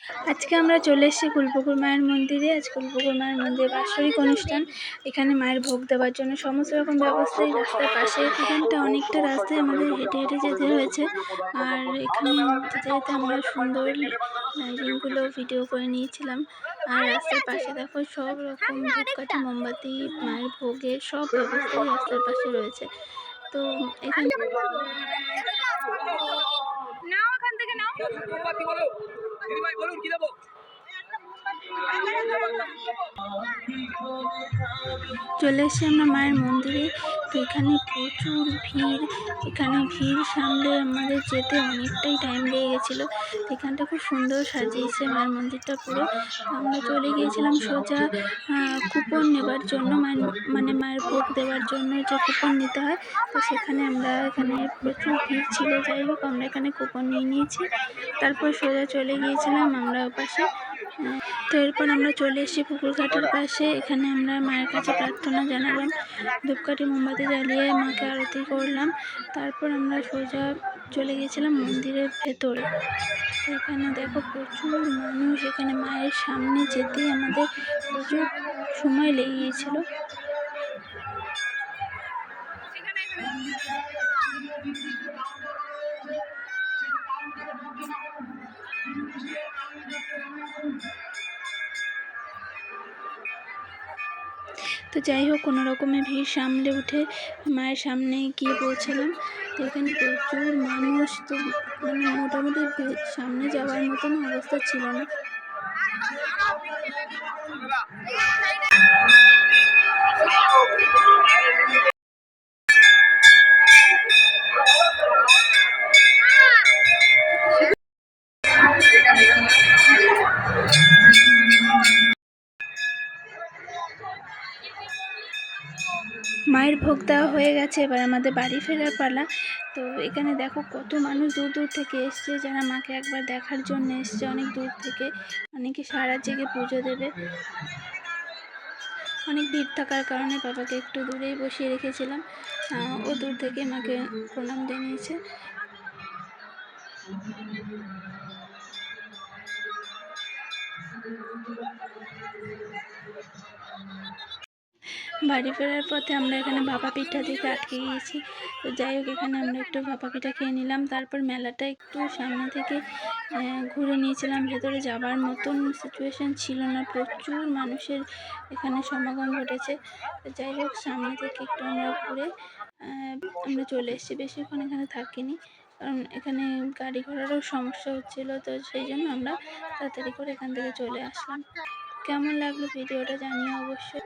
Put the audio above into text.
আজকে আমরা চলে এসেছি কুলপুকুর মায়ের মন্দিরে। আজ কুলপুকুর মায়ের মন্দিরে বাৎসরিক অনুষ্ঠান। এখানে মায়ের ভোগ দেওয়ার জন্য সমস্ত রকম ব্যবস্থা এই রাস্তার পাশে। এখানটা অনেকটা রাস্তায় আমাদের হেঁটে হেঁটে যেতে হয়েছে। আর এখানে যেতে যেতে আমরা সুন্দর লাইটিংগুলো ভিডিও করে নিয়েছিলাম। আর রাস্তার পাশে দেখো সব রকম ধূপকাঠি, মোমবাতি, মায়ের ভোগের সব ব্যবস্থাই রাস্তার পাশে রয়েছে। তো এখানে চলে এসেছি আমরা মায়ের মন্দিরে। তো এখানে প্রচুর ভিড়। এখানে ভিড় সামলে আমাদের যেতে অনেকটাই টাইম লেগে গেছিলো। এখানটা খুব সুন্দর সাজিয়েছে মায়ের মন্দিরটা পুরো। আমরা চলে গিয়েছিলাম সোজা কুপন নেবার জন্য, মায়ের ভোগ দেওয়ার জন্য যে কুপন নিতে হয়। তো সেখানে এখানে প্রচুর ভিড় ছিল। যাই হোক আমরা এখানে কুপন নিয়ে নিয়েছি। তারপর সোজা চলে গিয়েছিলাম আমরা ওপাশে। তো এরপর আমরা চলে এসেছি পুকুর ঘাটের পাশে। এখানে আমরা মায়ের কাছে প্রার্থনা জানালাম, ধূপকাঠি মোমবাতি জ্বালিয়ে মাকে আরতি করলাম। তারপর আমরা সোজা চলে গিয়েছিলাম মন্দিরের ভেতরে। এখানে দেখো প্রচুর মানুষ। এখানে মায়ের সামনে যেতেই আমাদের প্রচুর সময় লেগে গিয়েছিল। তো যাই হোক কোনো রকমে ভিড় সামলে উঠে মায়ের সামনে গিয়ে পৌঁছালাম। তো এখানে প্রচুর মানুষ। তো মোটামুটি সামনে যাওয়ার মতন অবস্থা ছিল না। মায়ের ভোগ দেওয়া হয়ে গেছে, এবার আমাদের বাড়ি ফেরার পালা। তো এখানে দেখো কত মানুষ দূর দূর থেকে এসছে, যারা মাকে একবার দেখার জন্য এসছে অনেক দূর থেকে। অনেকে সারা জেগে পুজো দেবে। অনেক ভিড় থাকার কারণে বাবাকে একটু দূরেই বসিয়ে রেখেছিলাম। ও দূর থেকে মাকে প্রণাম জানিয়েছে। বাড়ি ফেরার পথে আমরা এখানে ভাপা পিঠা থেকে আটকে গিয়েছি। তো যাই হোক এখানে আমরা একটু ভাপা পিঠা খেয়ে নিলাম। তারপর মেলাটা একটু সামনে থেকে ঘুরে নিয়েছিলাম। ভেতরে যাবার মতন সিচুয়েশান ছিল না, প্রচুর মানুষের এখানে সমাগম ঘটেছে। তো যাই হোক সামনে থেকে একটু আমরা ঘুরে আমরা চলে এসেছি। বেশিক্ষণ এখানে থাকিনি, কারণ এখানে গাড়ি ঘোড়ারও সমস্যা হচ্ছিল। তো সেই জন্য আমরা তাড়াতাড়ি করে এখান থেকে চলে আসলাম। কেমন লাগলো ভিডিওটা জানিও অবশ্যই।